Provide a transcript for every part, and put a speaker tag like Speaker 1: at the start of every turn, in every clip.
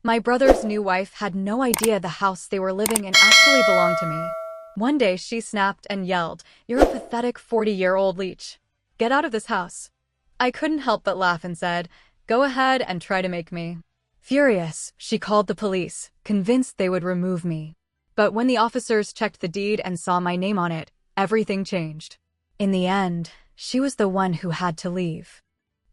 Speaker 1: My brother's new wife had no idea the house they were living in actually belonged to me. One day she snapped and yelled, "You're a pathetic 40-year-old leech. Get out of this house." I couldn't help but laugh and said, "Go ahead and try to make me." Furious, she called the police, convinced they would remove me. But when the officers checked the deed and saw my name on it, everything changed. In the end, she was the one who had to leave.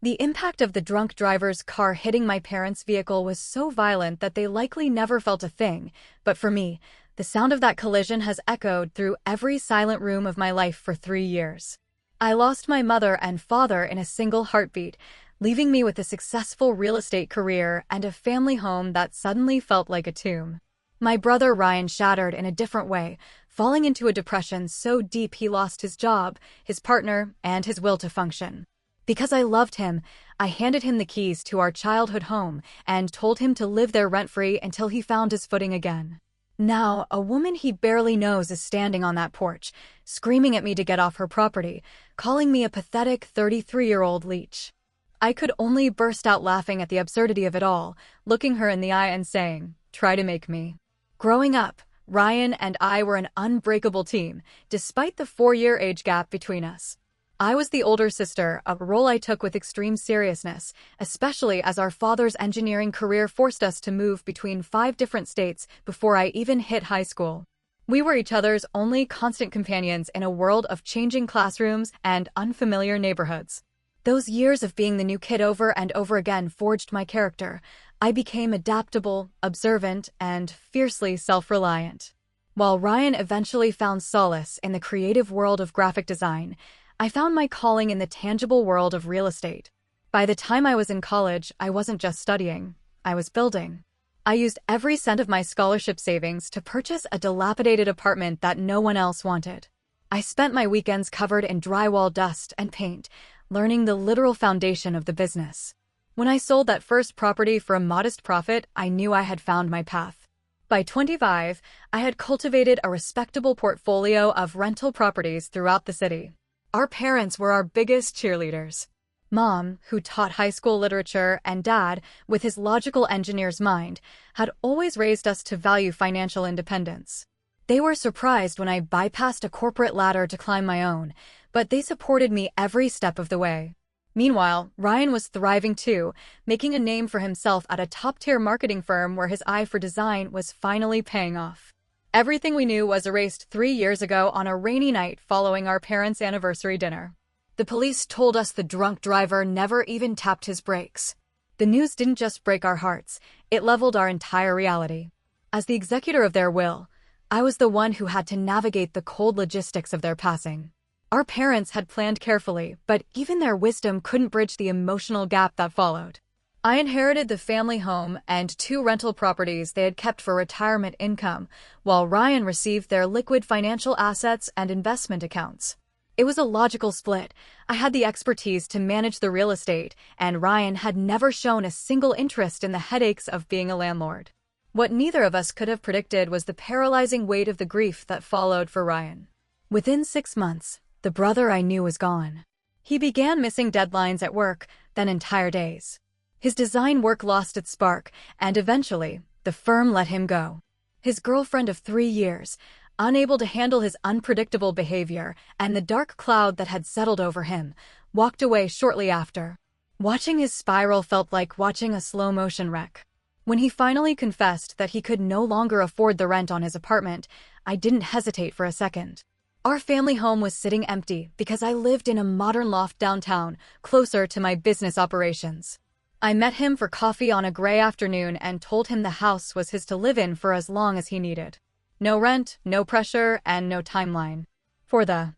Speaker 1: The impact of the drunk driver's car hitting my parents' vehicle was so violent that they likely never felt a thing, but for me, the sound of that collision has echoed through every silent room of my life for 3 years. I lost my mother and father in a single heartbeat, leaving me with a successful real estate career and a family home that suddenly felt like a tomb. My brother Ryan shattered in a different way, falling into a depression so deep he lost his job, his partner, and his will to function. Because I loved him, I handed him the keys to our childhood home and told him to live there rent-free until he found his footing again. Now, a woman he barely knows is standing on that porch, screaming at me to get off her property, calling me a pathetic 33-year-old leech. I could only burst out laughing at the absurdity of it all, looking her in the eye and saying, "Try to make me." Growing up, Ryan and I were an unbreakable team, despite the 4-year age gap between us. I was the older sister, a role I took with extreme seriousness, especially as our father's engineering career forced us to move between 5 different states before I even hit high school. We were each other's only constant companions in a world of changing classrooms and unfamiliar neighborhoods. Those years of being the new kid over and over again forged my character. I became adaptable, observant, and fiercely self-reliant. While Ryan eventually found solace in the creative world of graphic design, I found my calling in the tangible world of real estate. By the time I was in college, I wasn't just studying, I was building. I used every cent of my scholarship savings to purchase a dilapidated apartment that no one else wanted. I spent my weekends covered in drywall dust and paint, learning the literal foundation of the business. When I sold that first property for a modest profit, I knew I had found my path. By 25, I had cultivated a respectable portfolio of rental properties throughout the city. Our parents were our biggest cheerleaders. Mom, who taught high school literature, and Dad, with his logical engineer's mind, had always raised us to value financial independence. They were surprised when I bypassed a corporate ladder to climb my own, but they supported me every step of the way. Meanwhile, Ryan was thriving too, making a name for himself at a top-tier marketing firm where his eye for design was finally paying off. Everything we knew was erased 3 years ago on a rainy night following our parents' anniversary dinner. The police told us the drunk driver never even tapped his brakes. The news didn't just break our hearts, it leveled our entire reality. As the executor of their will, I was the one who had to navigate the cold logistics of their passing. Our parents had planned carefully, but even their wisdom couldn't bridge the emotional gap that followed. I inherited the family home and 2 rental properties they had kept for retirement income, while Ryan received their liquid financial assets and investment accounts. It was a logical split. I had the expertise to manage the real estate, and Ryan had never shown a single interest in the headaches of being a landlord. What neither of us could have predicted was the paralyzing weight of the grief that followed for Ryan. Within 6 months, the brother I knew was gone. He began missing deadlines at work, then entire days. His design work lost its spark, and eventually, the firm let him go. His girlfriend of 3 years, unable to handle his unpredictable behavior and the dark cloud that had settled over him, walked away shortly after. Watching his spiral felt like watching a slow-motion wreck. When he finally confessed that he could no longer afford the rent on his apartment, I didn't hesitate for a second. Our family home was sitting empty because I lived in a modern loft downtown, closer to my business operations. I met him for coffee on a gray afternoon and told him the house was his to live in for as long as he needed. No rent, no pressure, and no timeline. For the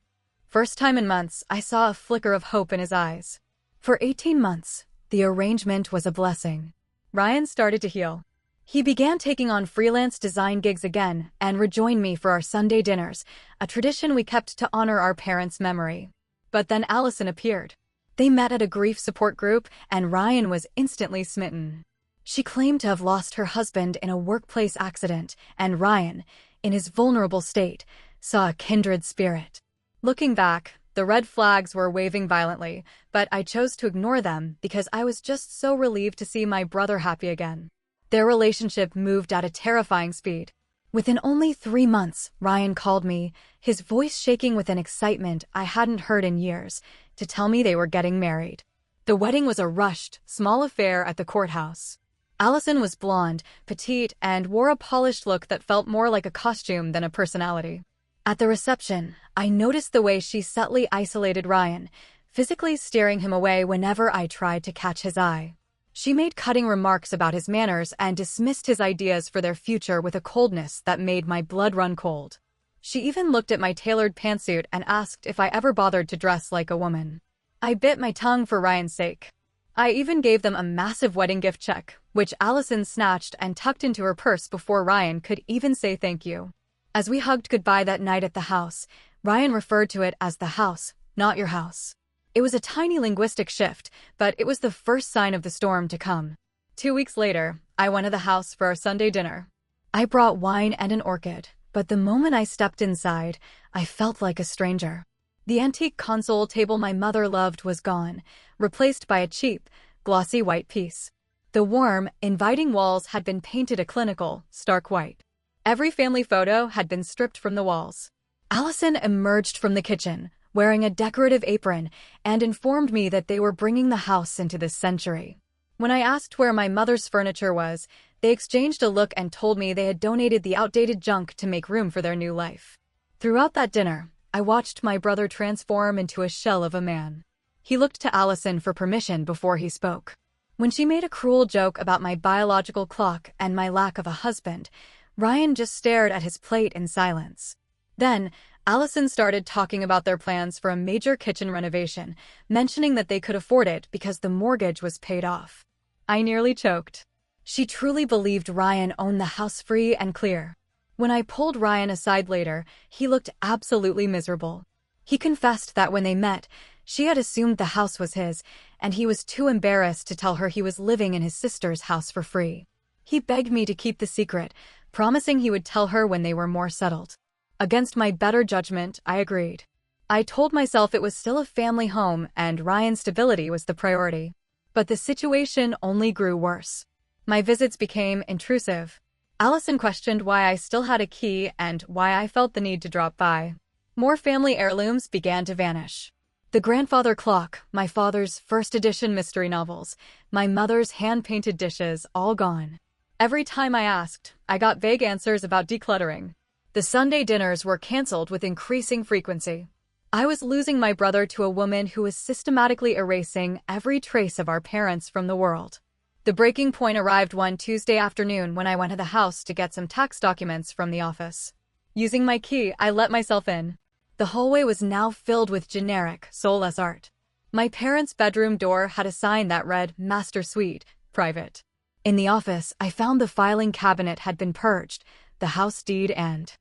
Speaker 1: first time in months, I saw a flicker of hope in his eyes. For 18 months, the arrangement was a blessing. Ryan started to heal. He began taking on freelance design gigs again and rejoined me for our Sunday dinners, a tradition we kept to honor our parents' memory. But then Allison appeared. They met at a grief support group, and Ryan was instantly smitten. She claimed to have lost her husband in a workplace accident, and Ryan, in his vulnerable state, saw a kindred spirit. Looking back, the red flags were waving violently, but I chose to ignore them because I was just so relieved to see my brother happy again. Their relationship moved at a terrifying speed. Within only 3 months, Ryan called me, his voice shaking with an excitement I hadn't heard in years, to tell me they were getting married. The wedding was a rushed, small affair at the courthouse. Allison was blonde, petite, and wore a polished look that felt more like a costume than a personality. At the reception, I noticed the way she subtly isolated Ryan, physically steering him away whenever I tried to catch his eye. She made cutting remarks about his manners and dismissed his ideas for their future with a coldness that made my blood run cold. She even looked at my tailored pantsuit and asked if I ever bothered to dress like a woman. I bit my tongue for Ryan's sake. I even gave them a massive wedding gift check, which Allison snatched and tucked into her purse before Ryan could even say thank you. As we hugged goodbye that night at the house, Ryan referred to it as the house, not your house. It was a tiny linguistic shift, but it was the first sign of the storm to come. 2 weeks later, I went to the house for our Sunday dinner. I brought wine and an orchid, but the moment I stepped inside, I felt like a stranger. The antique console table my mother loved was gone, replaced by a cheap, glossy white piece. The warm, inviting walls had been painted a clinical, stark white. Every family photo had been stripped from the walls. Allison emerged from the kitchen, wearing a decorative apron, and informed me that they were bringing the house into this century. When I asked where my mother's furniture was, they exchanged a look and told me they had donated the outdated junk to make room for their new life. Throughout that dinner, I watched my brother transform into a shell of a man. He looked to Allison for permission before he spoke. When she made a cruel joke about my biological clock and my lack of a husband, Ryan just stared at his plate in silence. Then, Allison started talking about their plans for a major kitchen renovation, mentioning that they could afford it because the mortgage was paid off. I nearly choked. She truly believed Ryan owned the house free and clear. When I pulled Ryan aside later, he looked absolutely miserable. He confessed that when they met, she had assumed the house was his, and he was too embarrassed to tell her he was living in his sister's house for free. He begged me to keep the secret, promising he would tell her when they were more settled. Against my better judgment, I agreed. I told myself it was still a family home and Ryan's stability was the priority. But the situation only grew worse. My visits became intrusive. Allison questioned why I still had a key and why I felt the need to drop by. More family heirlooms began to vanish. The grandfather clock, my father's first edition mystery novels, my mother's hand-painted dishes, all gone. Every time I asked, I got vague answers about decluttering. The Sunday dinners were canceled with increasing frequency. I was losing my brother to a woman who was systematically erasing every trace of our parents from the world. The breaking point arrived one Tuesday afternoon when I went to the house to get some tax documents from the office. Using my key, I let myself in. The hallway was now filled with generic, soulless art. My parents' bedroom door had a sign that read, "Master Suite, Private." In the office, I found the filing cabinet had been purged, the house deed and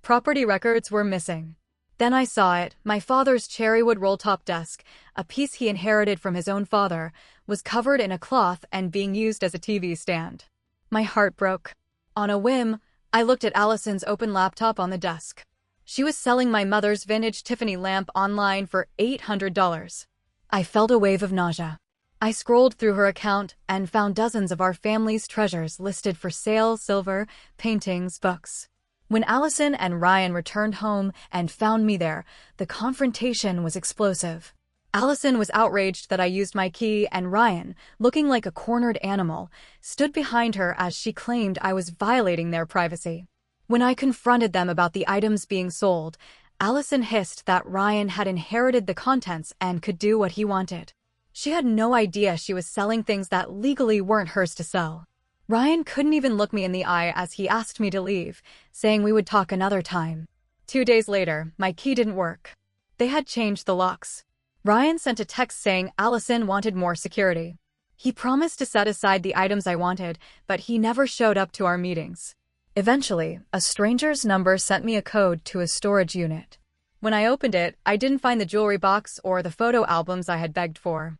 Speaker 1: property records were missing. Then I saw it. My father's cherrywood roll-top desk, a piece he inherited from his own father, was covered in a cloth and being used as a TV stand. My heart broke. On a whim, I looked at Allison's open laptop on the desk. She was selling my mother's vintage Tiffany lamp online for $800. I felt a wave of nausea. I scrolled through her account and found dozens of our family's treasures listed for sale: silver, paintings, books. When Allison and Ryan returned home and found me there, the confrontation was explosive. Allison was outraged that I used my key, and Ryan, looking like a cornered animal, stood behind her as she claimed I was violating their privacy. When I confronted them about the items being sold, Allison hissed that Ryan had inherited the contents and could do what he wanted. She had no idea she was selling things that legally weren't hers to sell. Ryan couldn't even look me in the eye as he asked me to leave, saying we would talk another time. 2 days later, my key didn't work. They had changed the locks. Ryan sent a text saying Allison wanted more security. He promised to set aside the items I wanted, but he never showed up to our meetings. Eventually, a stranger's number sent me a code to a storage unit. When I opened it, I didn't find the jewelry box or the photo albums I had begged for.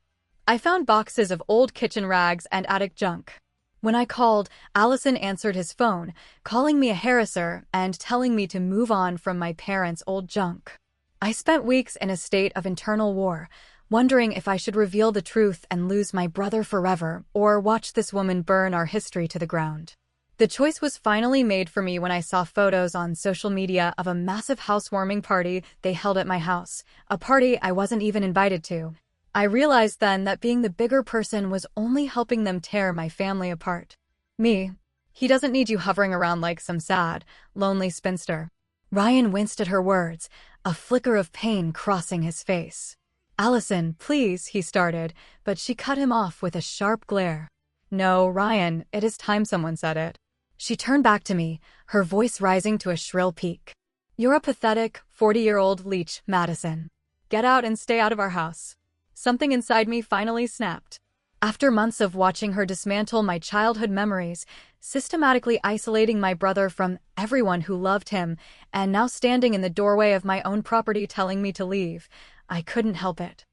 Speaker 1: I found boxes of old kitchen rags and attic junk. When I called, Allison answered his phone, calling me a harasser and telling me to move on from my parents' old junk. I spent weeks in a state of internal war, wondering if I should reveal the truth and lose my brother forever or watch this woman burn our history to the ground. The choice was finally made for me when I saw photos on social media of a massive housewarming party they held at my house, a party I wasn't even invited to. I realized then that being the bigger person was only helping them tear my family apart. Me. He doesn't need you hovering around like some sad, lonely spinster. Ryan winced at her words, a flicker of pain crossing his face. Allison, please, he started, but she cut him off with a sharp glare. No, Ryan, it is time someone said it. She turned back to me, her voice rising to a shrill peak. You're a pathetic, 40-year-old leech, Madison. Get out and stay out of our house. Something inside me finally snapped. After months of watching her dismantle my childhood memories, systematically isolating my brother from everyone who loved him, and now standing in the doorway of my own property telling me to leave, I couldn't help it.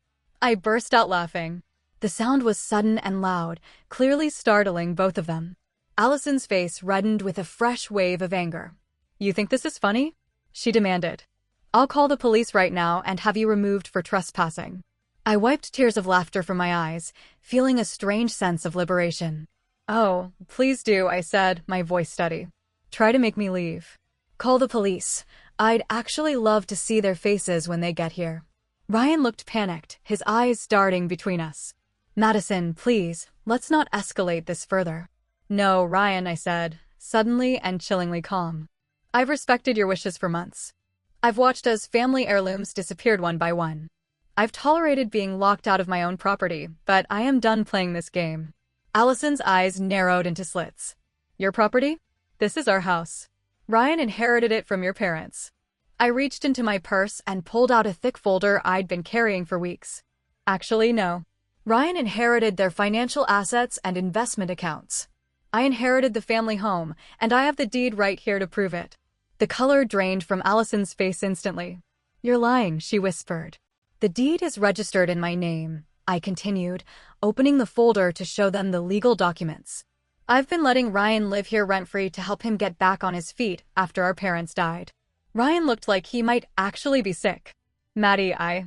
Speaker 1: I burst out laughing. The sound was sudden and loud, clearly startling both of them. Allison's face reddened with a fresh wave of anger. You think this is funny? She demanded. I'll call the police right now and have you removed for trespassing. I wiped tears of laughter from my eyes, feeling a strange sense of liberation. Oh, please do, I said, my voice steady. Try to make me leave. Call the police. I'd actually love to see their faces when they get here. Ryan looked panicked, his eyes darting between us. Madison, please, let's not escalate this further. No, Ryan, I said, suddenly and chillingly calm. I've respected your wishes for months. I've watched as family heirlooms disappeared one by one. I've tolerated being locked out of my own property, but I am done playing this game. Allison's eyes narrowed into slits. Your property? This is our house. Ryan inherited it from your parents. I reached into my purse and pulled out a thick folder I'd been carrying for weeks. Actually, no. Ryan inherited their financial assets and investment accounts. I inherited the family home, and I have the deed right here to prove it. The color drained from Allison's face instantly. You're lying, she whispered. The deed is registered in my name, I continued, opening the folder to show them the legal documents. I've been letting Ryan live here rent-free to help him get back on his feet after our parents died. Ryan looked like he might actually be sick. Maddie, I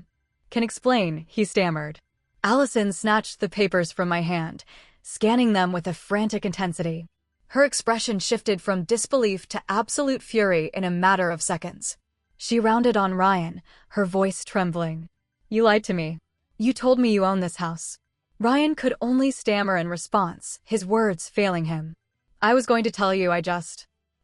Speaker 1: can explain, he stammered. Allison snatched the papers from my hand, scanning them with a frantic intensity. Her expression shifted from disbelief to absolute fury in a matter of seconds. She rounded on Ryan, her voice trembling. You lied to me. You told me you own this house. Ryan could only stammer in response, his words failing him. I was going to tell you,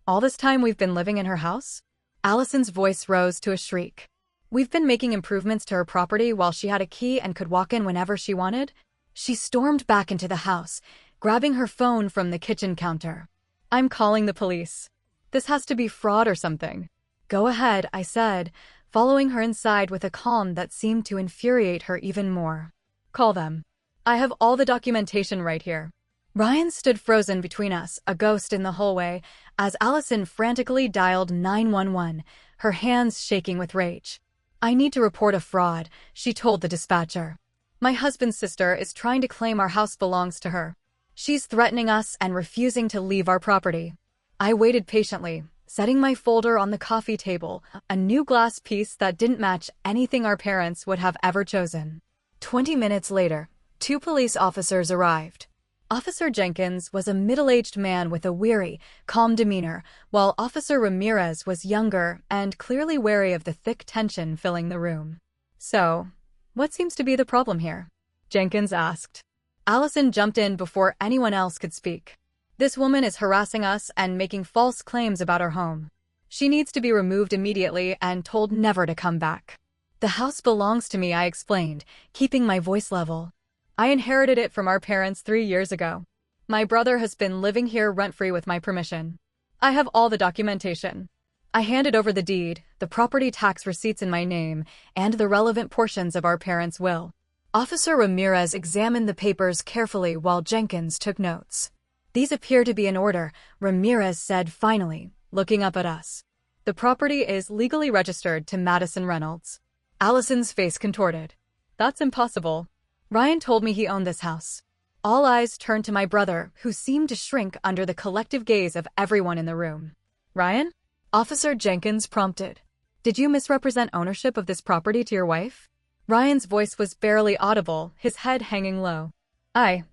Speaker 1: all this time we've been living in her house? Allison's voice rose to a shriek. We've been making improvements to her property while she had a key and could walk in whenever she wanted? She stormed back into the house, grabbing her phone from the kitchen counter. I'm calling the police. This has to be fraud or something. Go ahead, I said, following her inside with a calm that seemed to infuriate her even more. Call them. I have all the documentation right here. Ryan stood frozen between us, a ghost in the hallway, as Allison frantically dialed 911, her hands shaking with rage. I need to report a fraud, she told the dispatcher. My husband's sister is trying to claim our house belongs to her. She's threatening us and refusing to leave our property. I waited patiently, setting my folder on the coffee table, a new glass piece that didn't match anything our parents would have ever chosen. 20 minutes later, 2 police officers arrived. Officer Jenkins was a middle-aged man with a weary, calm demeanor, while Officer Ramirez was younger and clearly wary of the thick tension filling the room. So, what seems to be the problem here? Jenkins asked. Allison jumped in before anyone else could speak. This woman is harassing us and making false claims about our home. She needs to be removed immediately and told never to come back. The house belongs to me, I explained, keeping my voice level. I inherited it from our parents 3 years ago. My brother has been living here rent-free with my permission. I have all the documentation. I handed over the deed, the property tax receipts in my name, and the relevant portions of our parents' will. Officer Ramirez examined the papers carefully while Jenkins took notes. These appear to be in order, Ramirez said finally, looking up at us. The property is legally registered to Madison Reynolds. Allison's face contorted. That's impossible. Ryan told me he owned this house. All eyes turned to my brother, who seemed to shrink under the collective gaze of everyone in the room. Ryan? Officer Jenkins prompted. Did you misrepresent ownership of this property to your wife? Ryan's voice was barely audible, his head hanging low. I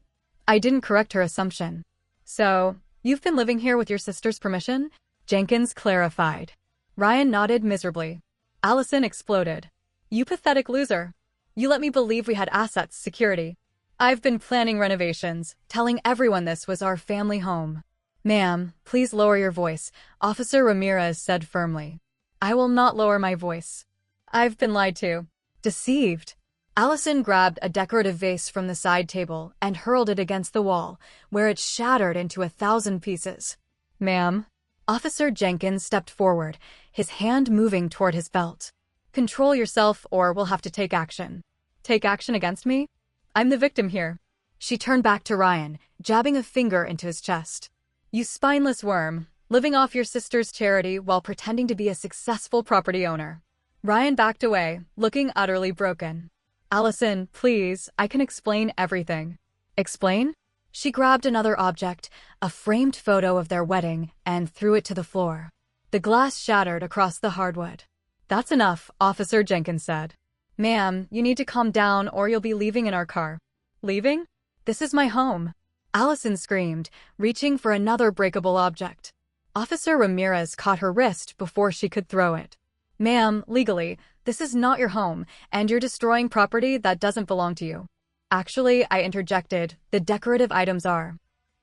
Speaker 1: didn't correct her assumption. So, you've been living here with your sister's permission? Jenkins clarified. Ryan nodded miserably. Allison exploded. You pathetic loser. You let me believe we had assets, security. I've been planning renovations, telling everyone this was our family home. Ma'am, please lower your voice, Officer Ramirez said firmly. I will not lower my voice. I've been lied to. Deceived. Allison grabbed a decorative vase from the side table and hurled it against the wall, where it shattered into 1,000 pieces. Ma'am. Officer Jenkins stepped forward, his hand moving toward his belt. Control yourself or we'll have to take action. Take action against me? I'm the victim here. She turned back to Ryan, jabbing a finger into his chest. You spineless worm, living off your sister's charity while pretending to be a successful property owner. Ryan backed away, looking utterly broken. Allison, please, I can explain everything. Explain? She grabbed another object, a framed photo of their wedding, and threw it to the floor. The glass shattered across the hardwood. That's enough, Officer Jenkins said. Ma'am, you need to calm down or you'll be leaving in our car. Leaving? This is my home. Allison screamed, reaching for another breakable object. Officer Ramirez caught her wrist before she could throw it. Ma'am, legally, this is not your home, and you're destroying property that doesn't belong to you. Actually, I interjected, the decorative items are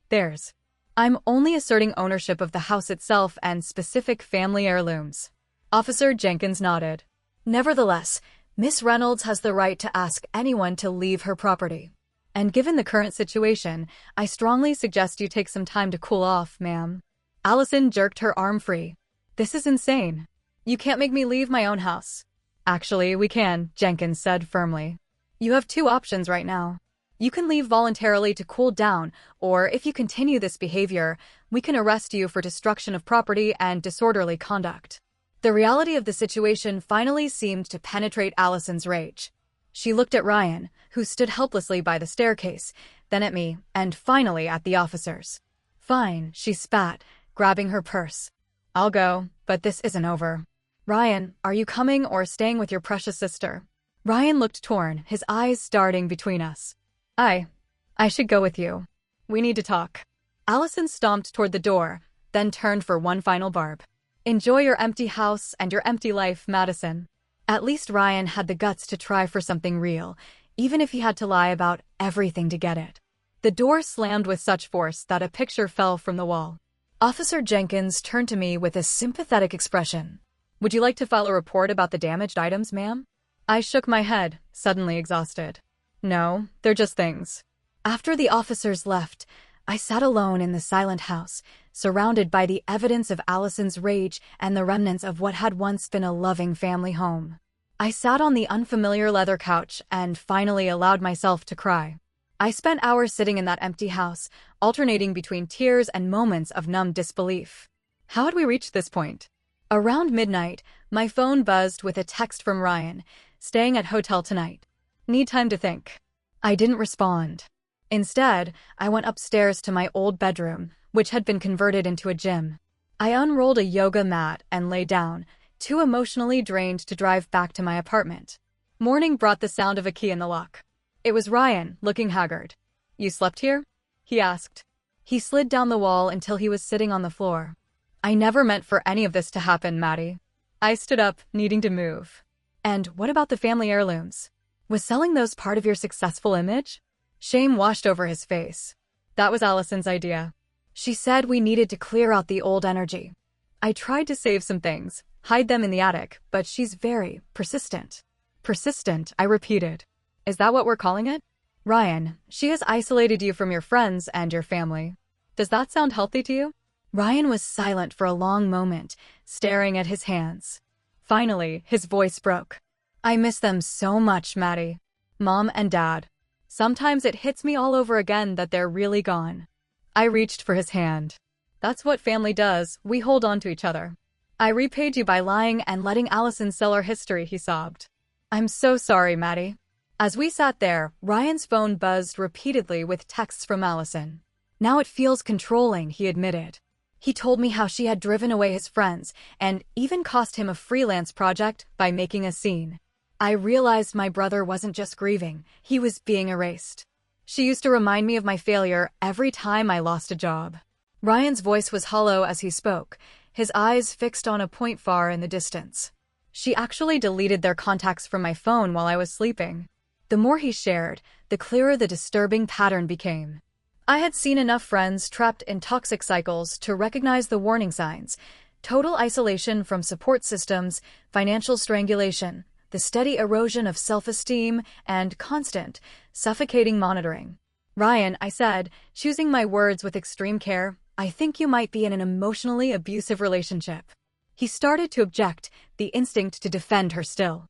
Speaker 1: theirs. I'm only asserting ownership of the house itself and specific family heirlooms. Officer Jenkins nodded. Nevertheless, Miss Reynolds has the right to ask anyone to leave her property. And given the current situation, I strongly suggest you take some time to cool off, ma'am. Allison jerked her arm free. This is insane. You can't make me leave my own house. Actually, we can, Jenkins said firmly. You have two options right now. You can leave voluntarily to cool down, or if you continue this behavior, we can arrest you for destruction of property and disorderly conduct. The reality of the situation finally seemed to penetrate Allison's rage. She looked at Ryan, who stood helplessly by the staircase, then at me, and finally at the officers. Fine, she spat, grabbing her purse. I'll go, but this isn't over. Ryan, are you coming or staying with your precious sister? Ryan looked torn, his eyes darting between us. I should go with you. We need to talk. Allison stomped toward the door, then turned for one final barb. Enjoy your empty house and your empty life, Madison. At least Ryan had the guts to try for something real, even if he had to lie about everything to get it. The door slammed with such force that a picture fell from the wall. Officer Jenkins turned to me with a sympathetic expression. Would you like to file a report about the damaged items, ma'am? I shook my head, suddenly exhausted. No, they're just things. After the officers left, I sat alone in the silent house, surrounded by the evidence of Allison's rage and the remnants of what had once been a loving family home. I sat on the unfamiliar leather couch and finally allowed myself to cry. I spent hours sitting in that empty house, alternating between tears and moments of numb disbelief. How had we reached this point? Around midnight, my phone buzzed with a text from Ryan, staying at hotel tonight. Need time to think. I didn't respond. Instead, I went upstairs to my old bedroom, which had been converted into a gym. I unrolled a yoga mat and lay down, too emotionally drained to drive back to my apartment. Morning brought the sound of a key in the lock. It was Ryan, looking haggard. You slept here? He asked. He slid down the wall until he was sitting on the floor. I never meant for any of this to happen, Maddie. I stood up, needing to move. And what about the family heirlooms? Was selling those part of your successful image? Shame washed over his face. That was Allison's idea. She said we needed to clear out the old energy. I tried to save some things, hide them in the attic, but she's very persistent. Persistent, I repeated. Is that what we're calling it? Ryan, she has isolated you from your friends and your family. Does that sound healthy to you? Ryan was silent for a long moment, staring at his hands. Finally, his voice broke. I miss them so much, Maddie. Mom and Dad. Sometimes it hits me all over again that they're really gone. I reached for his hand. That's what family does, we hold on to each other. I repaid you by lying and letting Allison sell our history, he sobbed. I'm so sorry, Maddie. As we sat there, Ryan's phone buzzed repeatedly with texts from Allison. Now it feels controlling, he admitted. He told me how she had driven away his friends and even cost him a freelance project by making a scene. I realized my brother wasn't just grieving, he was being erased. She used to remind me of my failure every time I lost a job. Ryan's voice was hollow as he spoke, his eyes fixed on a point far in the distance. She actually deleted their contacts from my phone while I was sleeping. The more he shared, the clearer the disturbing pattern became. I had seen enough friends trapped in toxic cycles to recognize the warning signs: total isolation from support systems, financial strangulation, the steady erosion of self-esteem, and constant, suffocating monitoring. "Ryan," I said, choosing my words with extreme care, "I think you might be in an emotionally abusive relationship." He started to object, the instinct to defend her still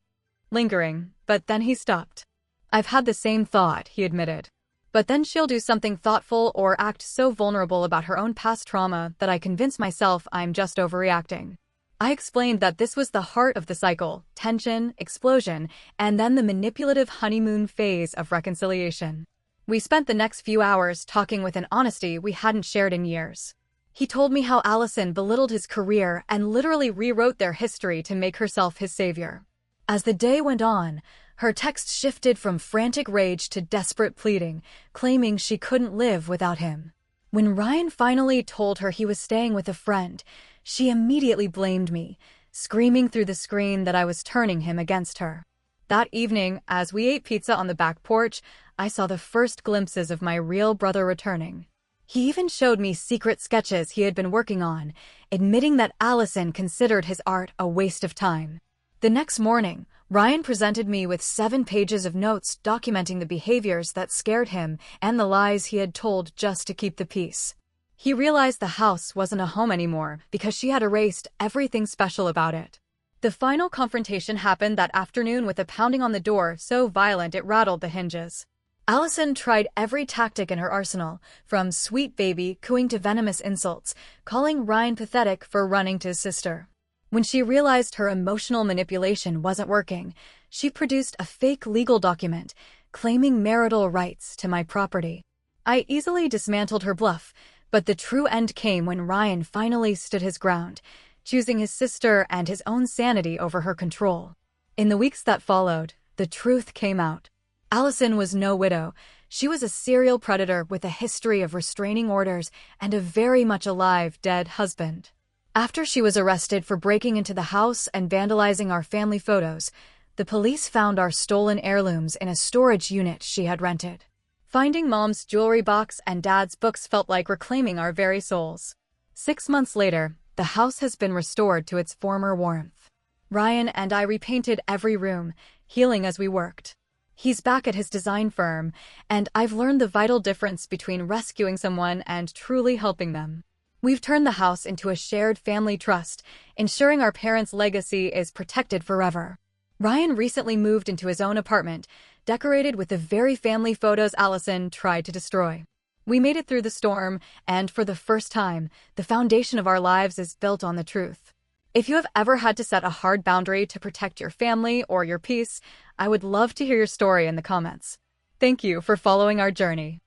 Speaker 1: lingering, but then he stopped. "I've had the same thought," he admitted. "But then she'll do something thoughtful or act so vulnerable about her own past trauma that I convince myself I'm just overreacting." I explained that this was the heart of the cycle: tension, explosion, and then the manipulative honeymoon phase of reconciliation. We spent the next few hours talking with an honesty we hadn't shared in years. He told me how Allison belittled his career and literally rewrote their history to make herself his savior. As the day went on, her texts shifted from frantic rage to desperate pleading, claiming she couldn't live without him. When Ryan finally told her he was staying with a friend, she immediately blamed me, screaming through the screen that I was turning him against her. That evening, as we ate pizza on the back porch, I saw the first glimpses of my real brother returning. He even showed me secret sketches he had been working on, admitting that Allison considered his art a waste of time. The next morning, Ryan presented me with 7 pages of notes documenting the behaviors that scared him and the lies he had told just to keep the peace. He realized the house wasn't a home anymore because she had erased everything special about it. The final confrontation happened that afternoon with a pounding on the door so violent it rattled the hinges. Allison tried every tactic in her arsenal, from sweet baby cooing to venomous insults, calling Ryan pathetic for running to his sister. When she realized her emotional manipulation wasn't working, she produced a fake legal document claiming marital rights to my property. I easily dismantled her bluff, but the true end came when Ryan finally stood his ground, choosing his sister and his own sanity over her control. In the weeks that followed, the truth came out. Allison was no widow. She was a serial predator with a history of restraining orders and a very much alive dead husband. After she was arrested for breaking into the house and vandalizing our family photos, the police found our stolen heirlooms in a storage unit she had rented. Finding Mom's jewelry box and Dad's books felt like reclaiming our very souls. 6 months later, the house has been restored to its former warmth. Ryan and I repainted every room, healing as we worked. He's back at his design firm, and I've learned the vital difference between rescuing someone and truly helping them. We've turned the house into a shared family trust, ensuring our parents' legacy is protected forever. Ryan recently moved into his own apartment, decorated with the very family photos Allison tried to destroy. We made it through the storm, and for the first time, the foundation of our lives is built on the truth. If you have ever had to set a hard boundary to protect your family or your peace, I would love to hear your story in the comments. Thank you for following our journey.